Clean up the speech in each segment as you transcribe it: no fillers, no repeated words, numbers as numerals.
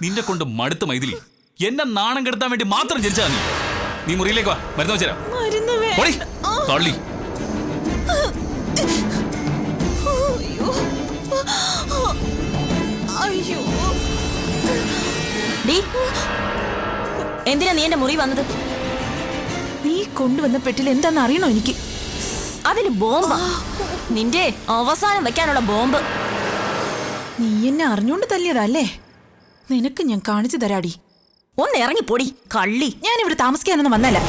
നിന്നെ കൊണ്ട് മടുത്ത മൈഥിലി. എന്നെ നാണം കെടുത്താൻ വേണ്ടി മാത്രം ജനിച്ചാ നീ മുറിയിലേക്ക് വാ, മരുന്ന് വെച്ചരാം. തള്ളി എന്തിനാ നീ എന്റെ മുറി വന്നത്? നീ കൊണ്ടുവന്ന പെട്ടിൽ എന്താന്ന് അറിയണോ എനിക്ക്? അതില് ബോംബ്, നിന്റെ അവസാനം വെക്കാനുള്ള ബോംബ്. നീ എന്നെ അറിഞ്ഞോണ്ട് തല്ലിയതല്ലേ? നിനക്ക് ഞാൻ കാണിച്ചു തരാടി. ഒന്ന് ഇറങ്ങിപ്പൊടി കള്ളി. ഞാനിവിടെ താമസിക്കാനൊന്നും വന്നല്ല.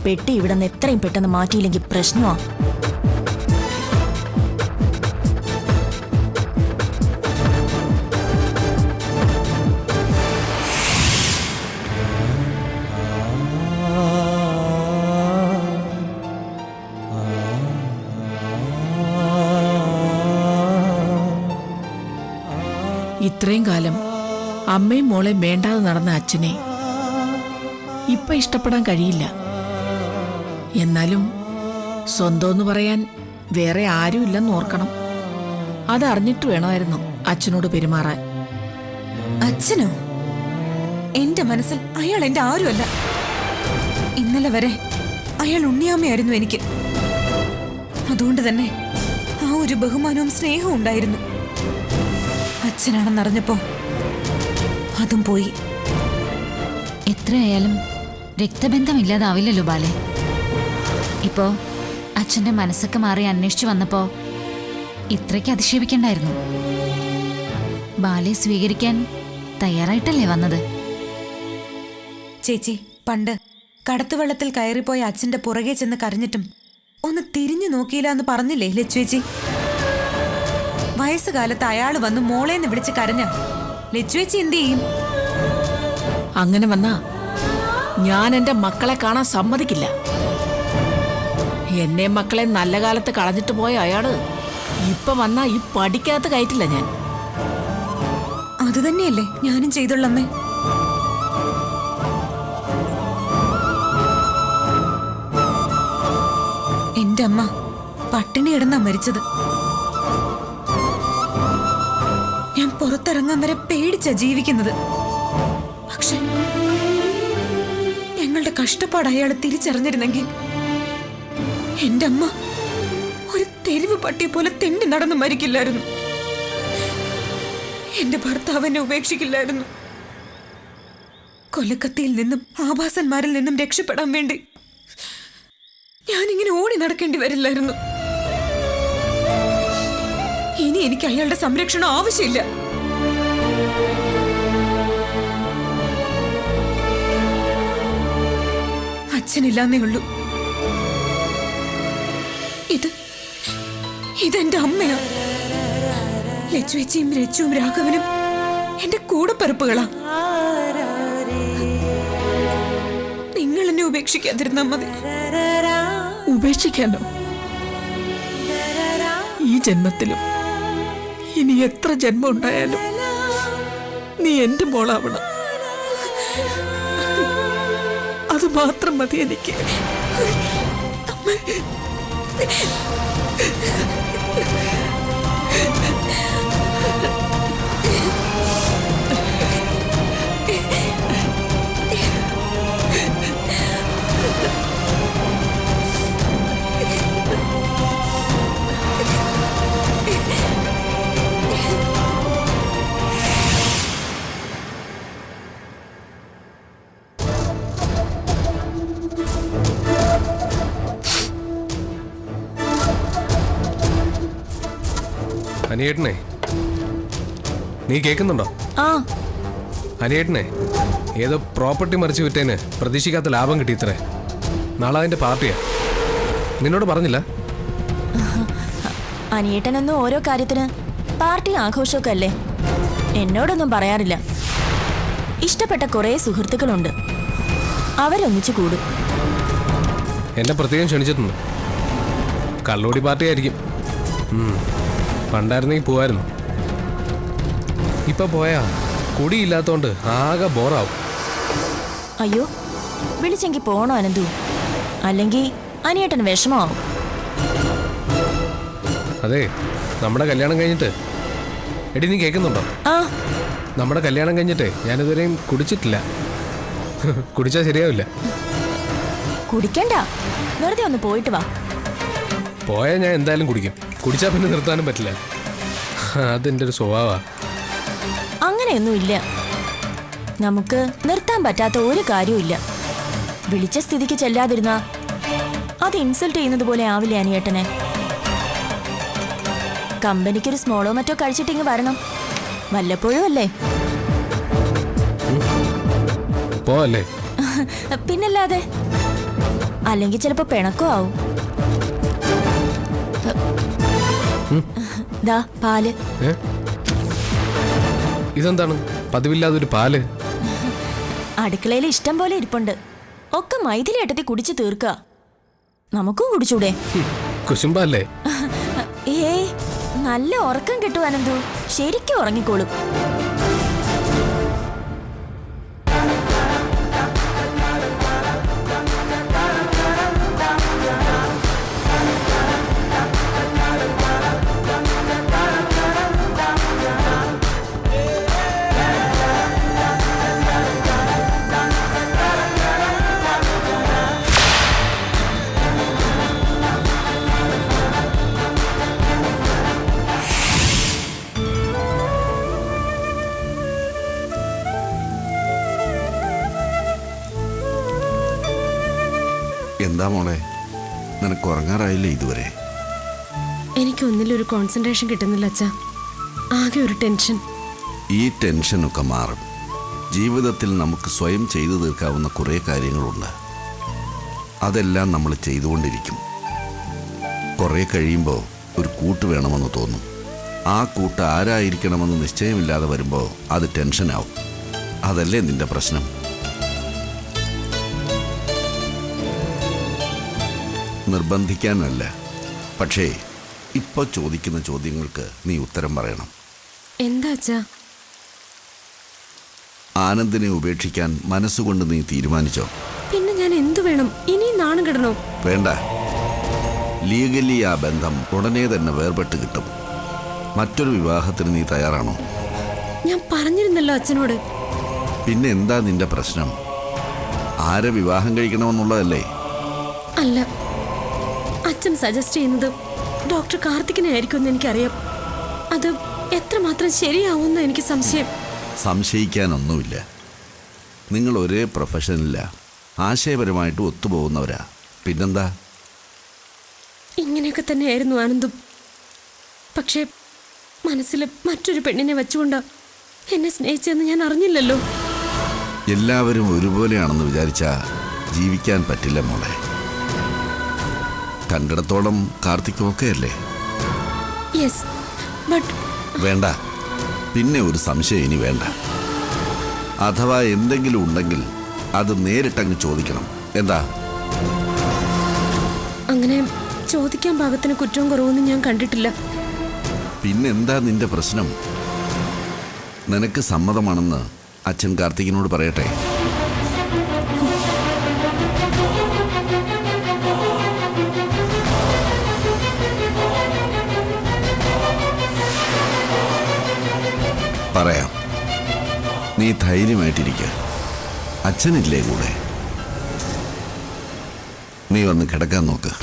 പെട്ടി ഇവിടെ നിന്ന് എത്രയും പെട്ടെന്ന് മാറ്റിയില്ലെങ്കിൽ പ്രശ്നമാ. ഇത്രയും കാലം അമ്മയും മോളെയും വേണ്ടാതെ നടന്ന അച്ഛനെ ഇപ്പൊ ഇഷ്ടപ്പെടാൻ കഴിയില്ല. എന്നാലും സ്വന്തമെന്ന് പറയാൻ വേറെ ആരുമില്ലെന്ന് ഓർക്കണം. അതറിഞ്ഞിട്ട് വേണമായിരുന്നു അച്ഛനോട് പെരുമാറാൻ. അച്ഛനോ? എന്റെ മനസ്സിൽ അയാൾ എന്റെ ആരുമല്ല. ഇന്നലെ വരെ അയാൾ ഉണ്ണിയാമ്മയായിരുന്നു എനിക്ക്. അതുകൊണ്ട് തന്നെ ആ ഒരു ബഹുമാനവും സ്നേഹവും ഉണ്ടായിരുന്നു. അച്ഛനാണെന്നറിഞ്ഞപ്പോ അതും പോയി. എത്രയായാലും രക്തബന്ധമില്ലാതാവില്ലല്ലോ ബാലെ. ഇപ്പോ അച്ഛന്റെ മനസ്സൊക്കെ മാറി അന്വേഷിച്ചു വന്നപ്പോ ഇത്രയ്ക്ക് അധിക്ഷേപിക്കണ്ടായിരുന്നു. ബാലെ സ്വീകരിക്കാൻ തയ്യാറായിട്ടല്ലേ വന്നത്? ചേച്ചി, പണ്ട് കടത്തുവള്ളത്തിൽ കയറിപ്പോയ അച്ഛന്റെ പുറകെ ചെന്ന് കരഞ്ഞിട്ടും ഒന്ന് തിരിഞ്ഞു നോക്കിയില്ല എന്ന് പറഞ്ഞില്ലേ ലച്ചുവേച്ചി? വയസ്സുകാലത്ത് അയാൾ വന്ന് മോളേന്ന് വിളിച്ച് കരഞ്ഞ ലച്ചുവേച്ചി എന്ത് ചെയ്യും? അങ്ങനെ വന്നാ ഞാൻ എന്റെ മക്കളെ കാണാൻ സമ്മതിക്കില്ല. എന്നെ മക്കളെ നല്ല കാലത്ത് കളഞ്ഞിട്ട് പോയ അയാള് ഇപ്പൊ വന്നാ ഈ പഠിക്കാത്ത കയറ്റില്ല ഞാൻ. അത് തന്നെയല്ലേ ഞാനും ചെയ്തുള്ളമ്മേ. എന്റെ അമ്മ പട്ടിണി കിടന്നാ മരിച്ചത്. ഞാൻ പുറത്തിറങ്ങാൻ വരെ പേടിച്ചാ ജീവിക്കുന്നത്. പക്ഷെ ഞങ്ങളുടെ കഷ്ടപ്പാട് അയാൾ തിരിച്ചറിഞ്ഞിരുന്നെങ്കിൽ എന്റെ അമ്മ ഒരു തെരുവ് പട്ടിയെ പോലെ തെണ്ടി നടന്ന് മരിക്കില്ലായിരുന്നു. എന്റെ ഭർത്താവ് എന്നെ ഉപേക്ഷിക്കില്ലായിരുന്നു. കൊലക്കത്തിയിൽ നിന്നും ആഭാസന്മാരിൽ നിന്നും രക്ഷപ്പെടാൻ വേണ്ടി ഞാനിങ്ങനെ ഓടി നടക്കേണ്ടി വരില്ലായിരുന്നു. ഇനി എനിക്ക് അയാളുടെ സംരക്ഷണം ആവശ്യമില്ല. അച്ഛനില്ലാന്നേ ഉള്ളൂ. ഇതെന്റെ അമ്മയാ. ലച്ചുവേച്ചിയും രച്ചുവും രാഘവനും എന്റെ കൂടപ്പിറപ്പുകളാ. നിങ്ങൾ എന്നെ ഉപേക്ഷിക്കാതിരുന്നാ മതി. ഉപേക്ഷിക്കാനോ? ഈ ജന്മത്തിലും ഇനി എത്ര ജന്മം ഉണ്ടായാലും നീ എന്റെ മോളാവണം. അത് മാത്രം മതി എനിക്ക്. അനിയേട്ടനെ, നീ കേൾക്കുന്നുണ്ടോ? അനിയേട്ടനെ, ഏതോ പ്രോപ്പർട്ടി മറിച്ച് വിറ്റേന് പ്രതീക്ഷിക്കാത്ത ലാഭം കിട്ടിയിത്രേ. നാളെ അതിന്റെ പാർട്ടിയാ. നിന്നോട് പറഞ്ഞില്ല? അനിയേട്ടനൊന്നും ഓരോ കാര്യത്തിന് പാർട്ടി ആഘോഷമൊക്കെ അല്ലേ, എന്നോടൊന്നും പറയാറില്ല. ഇഷ്ടപ്പെട്ട കുറെ സുഹൃത്തുക്കളുണ്ട്, അവരൊന്നിച്ചു കൂടും. എന്നെ പ്രത്യേകം ക്ഷണിച്ചിട്ടുണ്ട്. കള്ളോടി പാർട്ടി ആയിരിക്കും. പണ്ടായിരുന്നെങ്കിൽ പോവായിരുന്നു. ഇപ്പൊ പോയാ കുടിയില്ലാത്തോണ്ട് ആകെ ബോറാവും. അയ്യോ, വിളിച്ചെങ്കിൽ പോണോ അനന്തു? അല്ലെങ്കിൽ അനിയേട്ടന് വിഷമാവും. അതെ, നമ്മുടെ കല്യാണം കഴിഞ്ഞിട്ട്, എടി നീ കേൾക്കുന്നുണ്ടോ? ആ, നമ്മുടെ കല്യാണം കഴിഞ്ഞിട്ട് ഞാനിതുവരെയും കുടിച്ചിട്ടില്ല. കുടിച്ചാൽ ശരിയാവില്ല. കുടിക്കണ്ട, വെറുതെ ഒന്ന് പോയിട്ട് വാ. പോയാൽ ഞാൻ എന്തായാലും കുടിക്കും. കുടിച്ചാൽ പിന്നെ നിർത്താനും പറ്റില്ല. അതെൻ്റെ ഒരു സ്വഭാവമാണ്. അങ്ങനെയൊന്നുമില്ല. നമുക്ക് നിർത്താൻ പറ്റാത്ത ഒരു കാര്യവും. വിളിച്ച സ്ഥിതിക്ക് ചെല്ലാതിരുന്ന അത് ഇൻസൾട്ട് ചെയ്യുന്നത് പോലെ ആവില്ല അനിയേട്ടനെ. കമ്പനിക്കൊരു സ്മോളോ മറ്റോ കഴിച്ചിട്ടിങ്ങ് വരണം. വല്ലപ്പോഴും അല്ലേ? പോവല്ലേ? പിന്നല്ലാതെ. അല്ലെങ്കിൽ ചിലപ്പോ പിണക്കോ ആവും. ദാ പാല്. ഇതെന്താണ് പതിവില്ലാതൊരു പാല്? അടുക്കളയിൽ ഇഷ്ടം പോലെ ഇരിപ്പുണ്ട്. ഒക്കെ മൈഥിലിയേട്ടത്തി കുടിച്ചു തീർക്കുക. നമുക്കും കുടിച്ചൂടെ? കുശുമ്പല്ലേ? ഏയ്, നല്ല ഉറക്കം കിട്ടും അനന്തു. ശരിക്കും ഉറങ്ങിക്കോളും. എന്താ മോളെ, നിനക്ക് ഉറങ്ങാറായില്ലേ ഇതുവരെ? എനിക്കൊന്നിലൊരു കോൺസെൻട്രേഷൻ കിട്ടുന്നില്ല അച്ഛാ. ആകെ ഒരു ടെൻഷൻ. ഈ ടെൻഷനൊക്കെ മാറും. ജീവിതത്തിൽ നമുക്ക് സ്വയം ചെയ്തു തീർക്കാവുന്ന കുറേ കാര്യങ്ങളുണ്ട്. അതെല്ലാം നമ്മൾ ചെയ്തുകൊണ്ടിരിക്കും. കുറേ കഴിയുമ്പോൾ ഒരു കൂട്ട് വേണമെന്ന് തോന്നും. ആ കൂട്ട് ആരായിരിക്കണമെന്ന് നിശ്ചയമില്ലാതെ വരുമ്പോൾ അത് ടെൻഷനാവും. അതല്ലേ നിന്റെ പ്രശ്നം? നിർബന്ധിക്കാനല്ല, പക്ഷേ ഇപ്പോൾ ചോദിക്കുന്ന ചോദ്യങ്ങൾക്ക് നീ ഉത്തരം പറയണം. എന്താ അച്ഛാ? ആനന്ദിനെ ഉപേക്ഷിക്കാൻ മനസ്സുകൊണ്ട് നീ തീരുമാനിച്ചോ? പിന്നെ ഞാൻ എന്തു വേണം? ഇനി നാണം കിടണോ? വേണ്ട. ലീഗലി ആ ബന്ധം ഉടനെ തന്നെ വേർപെട്ട് കിട്ടും. മറ്റൊരു വിവാഹത്തിന് നീ തയ്യാറാണോ? ഞാൻ പറഞ്ഞിരുന്നല്ലോ അച്ഛനോട്. പിന്നെ എന്താ നിന്റെ പ്രശ്നം? ആരെ വിവാഹം കഴിക്കണമെന്നുള്ളതല്ലേ? അല്ല, അച്ഛൻ സജസ്റ്റ് ചെയ്യുന്നത് ഡോക്ടർ കാർത്തികിനെ ആയിരിക്കുമെന്ന് എനിക്കറിയാം. അത് എത്രമാത്രം ശരിയാവുമെന്ന് എനിക്ക് സംശയം. സംശയിക്കാനൊന്നുമില്ല. നിങ്ങൾ ഒരേ പ്രൊഫഷനില്ല, ആശയപരമായിട്ട് ഒത്തുപോകുന്നവരാ. പിന്നെന്താ? ഇങ്ങനെയൊക്കെ തന്നെയായിരുന്നു ആനന്ദും. പക്ഷേ മനസ്സിൽ മറ്റൊരു പെണ്ണിനെ വെച്ചുകൊണ്ട് എന്നെ സ്നേഹിച്ചെന്ന് ഞാൻ അറിഞ്ഞില്ലല്ലോ. എല്ലാവരും ഒരുപോലെയാണെന്ന് വിചാരിച്ചാ ജീവിക്കാൻ പറ്റില്ല മോളെ. കണ്ടിടത്തോളം കാർത്തിക്കൊക്കെ അല്ലേ? യെസ്, ബട്ട് വേണ്ട. പിന്നെ ഒരു സംശയം ഇനി വേണ്ട. അഥവാ എന്തെങ്കിലും ഉണ്ടെങ്കിൽ അത് നേരിട്ടങ്ങ് ചോദിക്കണം. എന്താ? അങ്ങനെ ചോദിക്കാൻ പാകത്തിന് കുറ്റവും കുറവൊന്നും ഞാൻ കണ്ടിട്ടില്ല. പിന്നെന്താ നിന്റെ പ്രശ്നം? നിനക്ക് സമ്മതമാണെന്ന് അച്ഛൻ കാർത്തികിനോട് പറയട്ടെ. പറയാം. നീ ധൈര്യമായിട്ടിരിക്ക. അച്ഛനില്ലേ കൂടെ? നീ വന്ന് കിടക്കാൻ നോക്ക്.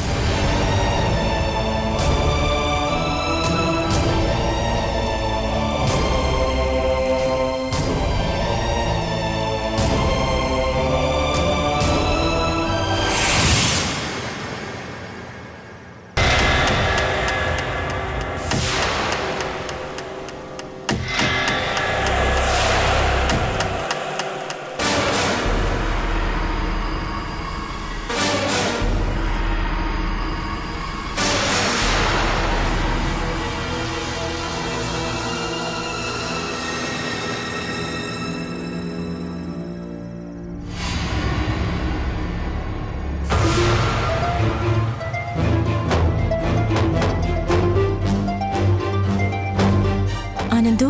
അനന്തു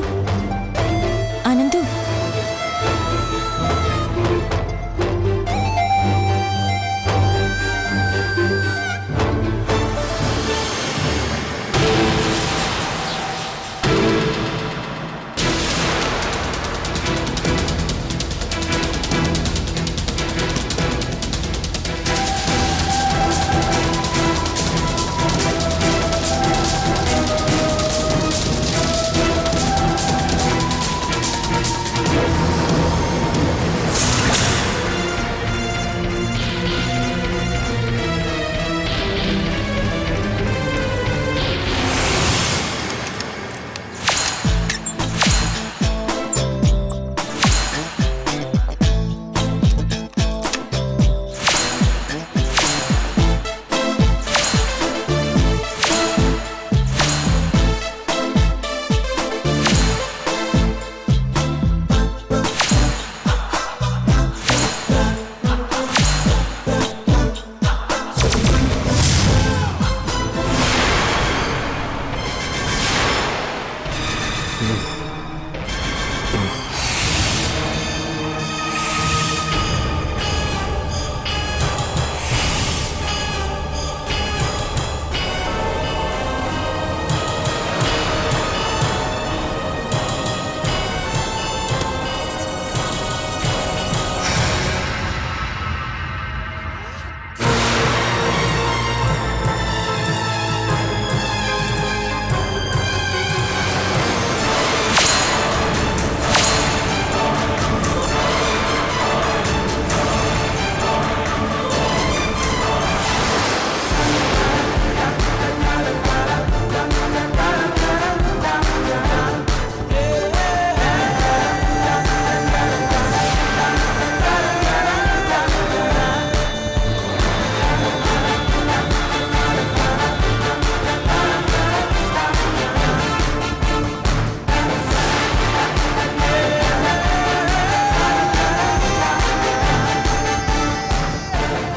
അനന്തു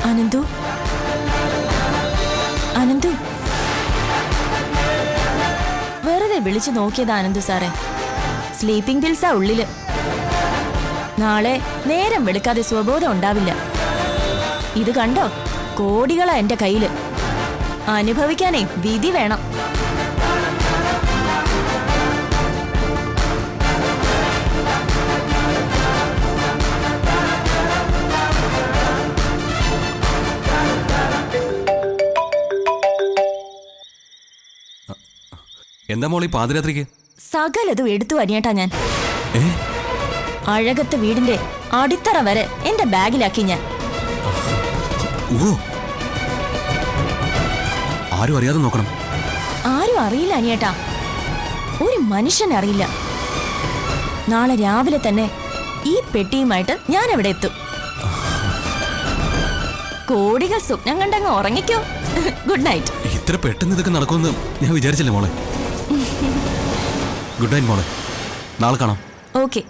അനന്തു അനന്തു വെറുതെ വിളിച്ചു നോക്കിയതാ അനന്തു സാറേ. സ്ലീപ്പിംഗ് പിൽസാ ഉള്ളില്. നാളെ നേരം വെളുക്കാതെ സ്വബോധം ഉണ്ടാവില്ല. ഇത് കണ്ടോ, കോടികളാ എന്റെ കയ്യില്. അനുഭവിക്കാനേ വിധി വേണം. എന്താ മോളി പാതിരാത്രിക്ക്? സകലതും എടുത്തു അനിയേട്ടാ ഞാൻ. അഴകത്ത് വീടിന്റെ അടിത്തറ വരെ എന്റെ ബാഗിലാക്കി ഞാൻ. ഓ, ആരും അറിയാതെ നോക്കണം. ആരും അറിയില്ല അനിയേട്ടാ, ഒരു മനുഷ്യൻ അറിയില്ല. നാളെ രാവിലെ തന്നെ ഈ പെട്ടിയുമായിട്ട് ഞാൻ അവിടെ എത്തും. കോടികൾ സ്വപ്നം കണ്ടങ്ങ് ഉറങ്ങിക്കോ. Good night. ഇത്ര പെട്ടെന്ന് ഇതൊക്കെ നടക്കുമെന്ന് ഞാൻ വിചാരിച്ചില്ല മോളെ. ഗുഡ് നൈറ്റ് മോളെ, നാളെ കാണാം. ഓക്കെ.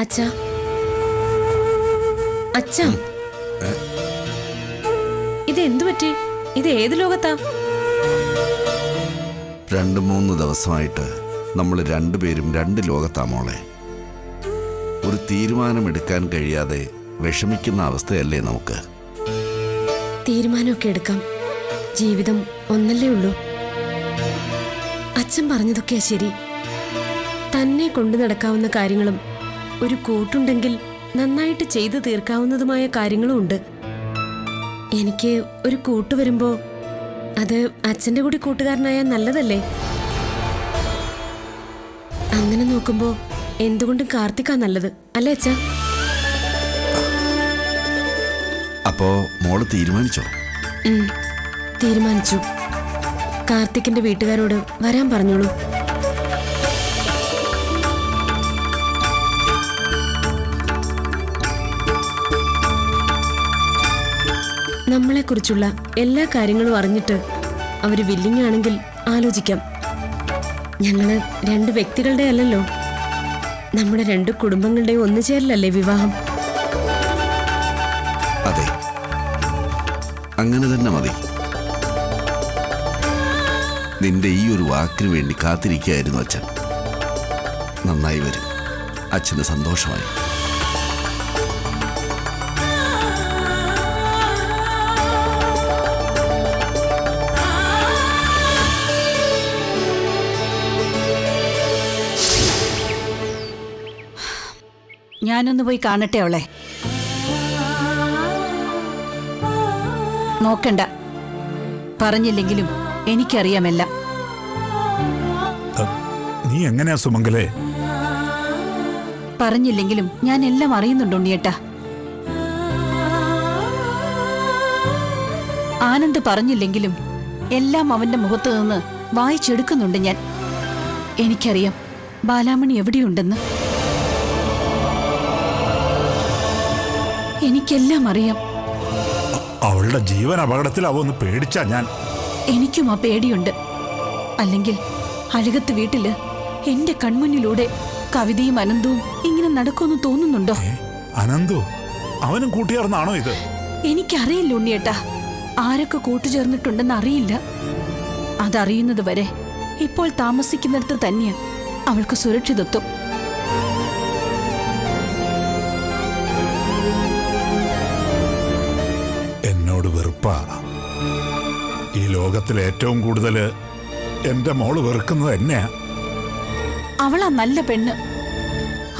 അച്ഛാ, അച്ഛാ, ഇത് എന്തു പറ്റി? ഇത് ഏത് ലോകത്താ? 2-3 ദിവസമായിട്ട് നമ്മൾ രണ്ടുപേരും 2 ലോകത്താ മോളെ. ഒരു തീരുമാനമെടുക്കാൻ കഴിയാതെ വിഷമിക്കുന്ന അവസ്ഥയല്ലേ നമുക്ക്. തീരുമാനമൊക്കെ എടുക്കാം. ജീവിതം ഒന്നല്ലേ ഉള്ളൂ. അച്ഛൻ പറഞ്ഞതൊക്കെയാ ശരി. തന്നെ കൊണ്ടു നടക്കാവുന്ന കാര്യങ്ങളും ഒരു കൂട്ടുണ്ടെങ്കിൽ നന്നായിട്ട് ചെയ്തു തീർക്കാവുന്നതുമായ കാര്യങ്ങളും ഉണ്ട്. എനിക്ക് ഒരു കൂട്ടു വരുമ്പോ അത് അച്ഛന്റെ കൂടി കൂട്ടുകാരനായ നല്ലതല്ലേ? അങ്ങനെ നോക്കുമ്പോ എന്തുകൊണ്ടും കാർത്തിക്കാ നല്ലത്, അല്ലേ അച്ഛാ? അപ്പോ മോള് തീരുമാനിച്ചോ? തീരുമാനിച്ചു. കാർത്തിക്കിന്റെ വീട്ടുകാരോട് വരാൻ പറഞ്ഞോളൂ. നമ്മളെക്കുറിച്ചുള്ള എല്ലാ കാര്യങ്ങളും അറിഞ്ഞിട്ട് അവര് വില്ലിങ് ആണെങ്കിൽ ആലോചിക്കാം. ഞങ്ങള് 2 വ്യക്തികളുടെ അല്ലല്ലോ, നമ്മുടെ 2 കുടുംബങ്ങളുടെയും ഒന്നുചേരലല്ലേ വിവാഹം. അതെ, അങ്ങനെ തന്നെ മതി. നിന്റെ ഈ ഒരു വാക്കിന് വേണ്ടി കാത്തിരിക്കുകയായിരുന്നു അച്ഛൻ. നന്നായി വരും. അച്ഛന് സന്തോഷമായി. ഞാനൊന്ന് പോയി കാണട്ടെ അവളെ. നോക്കണ്ട, പറഞ്ഞില്ലെങ്കിലും എനിക്കറിയാമെല്ലാം. നീ എങ്ങനെയാ സുമംഗലേ? പറഞ്ഞില്ലെങ്കിലും ഞാൻ എല്ലാം അറിയുന്നുണ്ട് ഉണ്ണിയേട്ടാ. ആനന്ദ് പറഞ്ഞില്ലെങ്കിലും എല്ലാം അവന്റെ മുഖത്ത് നിന്ന് വായിച്ചെടുക്കുന്നുണ്ട് ഞാൻ. എനിക്കറിയാം ബാലാമണി എവിടെയുണ്ടെന്ന്. എനിക്കെല്ലാം അറിയാം. അവളുടെ ജീവൻ അപകടത്തിലാവോന്ന് പേടിച്ചാ ഞാൻ. എനിക്കും ആ പേടിയുണ്ട്. അല്ലെങ്കിൽ അഴകത്ത് വീട്ടില് എന്റെ കൺമുന്നിലൂടെ കവിതയും അനന്തവും ഇങ്ങനെ നടക്കുമെന്ന് തോന്നുന്നുണ്ടോ? അനന്തു അവനും കൂട്ടുചേർന്നാണോ ഇത്? എനിക്കറിയില്ല ഉണ്ണിയേട്ടാ. ആരൊക്കെ കൂട്ടുചേർന്നിട്ടുണ്ടെന്ന് അറിയില്ല. അതറിയുന്നത് വരെ ഇപ്പോൾ താമസിക്കുന്നിടത്ത് തന്നെയാ അവൾക്ക് സുരക്ഷിതത്വം. എന്നോട് വെറുപ്പാ. ഈ ലോകത്തിൽ ഏറ്റവും കൂടുതൽ എന്റെ മോള് വെറുക്കുന്നത് എന്നെയാ. അവളാ നല്ല പെണ്ണ്.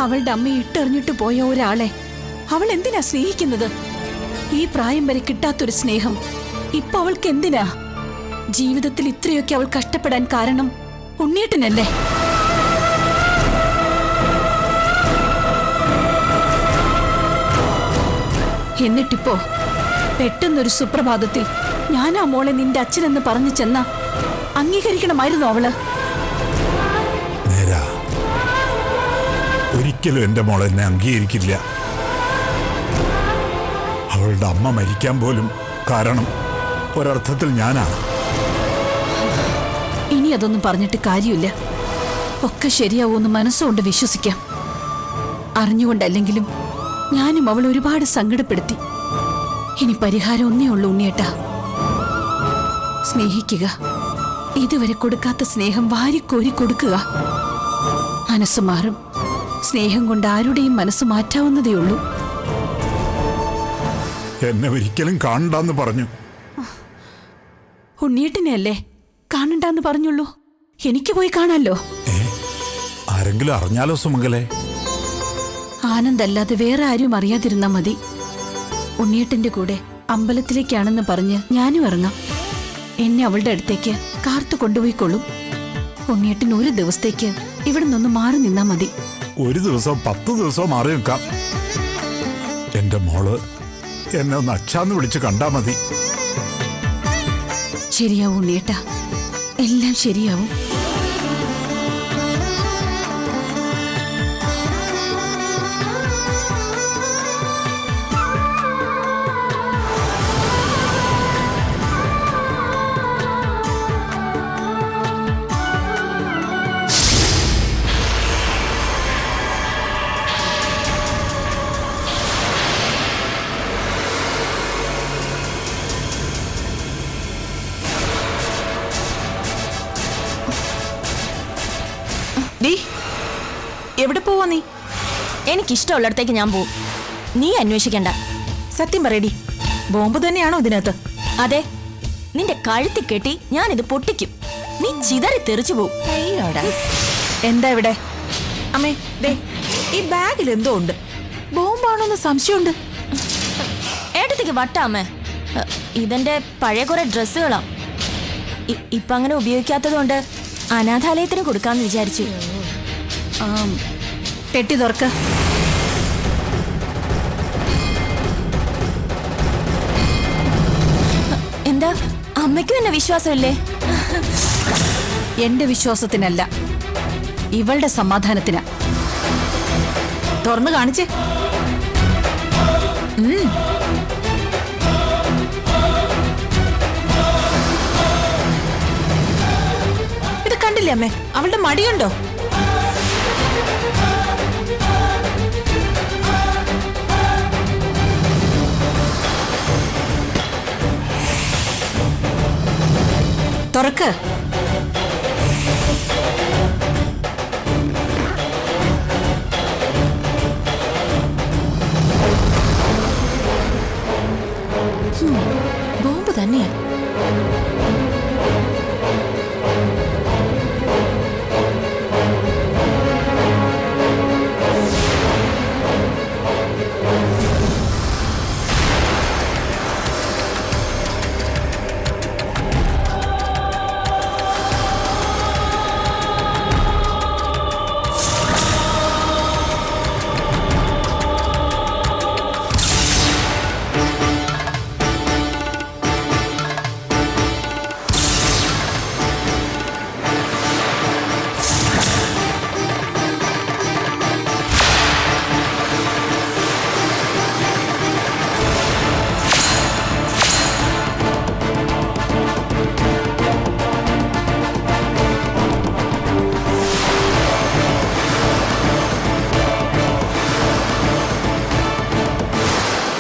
അവളുടെ അമ്മയെ ഇട്ടെറിഞ്ഞിട്ട് പോയ ഒരാളെ അവൾ എന്തിനാ സ്നേഹിക്കുന്നത്? ഈ പ്രായം വരെ കിട്ടാത്തൊരു സ്നേഹം ഇപ്പൊ അവൾക്ക് എന്തിനാ? ജീവിതത്തിൽ ഇത്രയൊക്കെ അവൾ കഷ്ടപ്പെടാൻ കാരണം ഉണ്ണിയേട്ടനല്ലേ? എന്നിട്ടിപ്പോ പെട്ടെന്നൊരു സുപ്രഭാതത്തിൽ ഞാനാ മോളെ നിന്റെ അച്ഛനെന്ന് പറഞ്ഞു ചെന്ന അംഗീകരിക്കണമായിരുന്നു അവള്. നേരാ, ഒരിക്കലും എന്റെ മോൾ എന്നെ അംഗീകരിക്കില്ല. അവളുടെ അമ്മ മരിക്കാൻ പോലും കാരണം ഒരർത്ഥത്തിൽ ഞാനാണ്. ഇനി അതൊന്നും പറഞ്ഞിട്ട് കാര്യമില്ല. ഒക്കെ ശരിയാവൂന്ന് മനസ്സുകൊണ്ട് വിശ്വസിക്കാം. അറിഞ്ഞുകൊണ്ടല്ലെങ്കിലും ഞാനും അവൾ ഒരുപാട് സങ്കടപ്പെടുത്തി. ഇനി പരിഹാരം ഒന്നേ ഉള്ളൂ ഉണ്ണിയേട്ടാ. സ്നേഹിക്കുക. ഇതുവരെ കൊടുക്കാത്ത സ്നേഹം വാരിക്കോരി കൊടുക്കുക. മനസ്സ് മാറും. സ്നേഹം കൊണ്ട് ആരുടെയും മനസ്സ് മാറ്റാവുന്നതേ ഉള്ളൂ. എന്നെ ഒരിക്കലും കാണണ്ടെന്ന് പറഞ്ഞു. ഉണ്ണിയേട്ടനെ അല്ലേ കാണണ്ടെന്ന് പറഞ്ഞുള്ളൂ? എനിക്ക് പോയി കാണാലോ. ആരെങ്കിലും അറിഞ്ഞാലോ സുമംഗലേ? ആനന്ദല്ലാതെ വേറെ ആരും അറിയാതിരുന്നാ മതി. ഉണ്ണിയേട്ടന്റെ കൂടെ അമ്പലത്തിലേക്കാണെന്ന് പറഞ്ഞ് ഞാനും ഇറങ്ങാം. എന്നെ അവളുടെ അടുത്തേക്ക് കാർത്തു കൊണ്ടുപോയിക്കൊള്ളും. ഉണ്ണിയേട്ടൻ ഒരു ദിവസത്തേക്ക് ഇവിടെ നിന്ന് മാറി നിന്നാ മതി. ഒരു ദിവസം 10 ദിവസം മാറി നിൽക്കാം. എന്റെ മോള് എന്നെ ഒന്ന് അച്ഛാന്ന് വിളിച്ച് കണ്ടാ മതി. ശരിയാവും ഉണ്ണിയേട്ടാ, എല്ലാം ശരിയാവും. എവിടെ പോവാ നീ? എനിക്കിഷ്ടമുള്ളിടത്തേക്ക് ഞാൻ പോവും. നീ അന്വേഷിക്കണ്ട. സത്യം പറയടി, ബോംബ് തന്നെയാണോ ഇതിനകത്ത്? അതെ, നിന്റെ കഴുത്തി കെട്ടി ഞാനിത് പൊട്ടിക്കും. നീ ചിതറി തെറിച്ചു പോവും. എന്താ ഇവിടെ? അമ്മേ, ദേ ഈ ബാഗിൽ എന്തോ ഉണ്ട്. ബോംബാണോന്ന് സംശയമുണ്ട്. ഏട്ടത്തിക്ക് വട്ടാ അമ്മേ. ഇതെന്റെ പഴയ കുറെ ഡ്രസ്സുകളാ. ഇപ്പൊ അങ്ങനെ ഉപയോഗിക്കാത്തതുകൊണ്ട് അനാഥാലയത്തിന് കൊടുക്കാന്ന് വിചാരിച്ചു. പെട്ടി തുറക്ക. എന്താ അമ്മയ്ക്കും എന്നെ വിശ്വാസമില്ലേ? എന്റെ വിശ്വാസത്തിനല്ല, ഇവളുടെ സമാധാനത്തിനാ. തുറന്നു കാണിച്ചേ. ഇത് കണ്ടില്ലേ അമ്മേ, അവളുടെ മടിയുണ്ടോ? തുറക്ക്.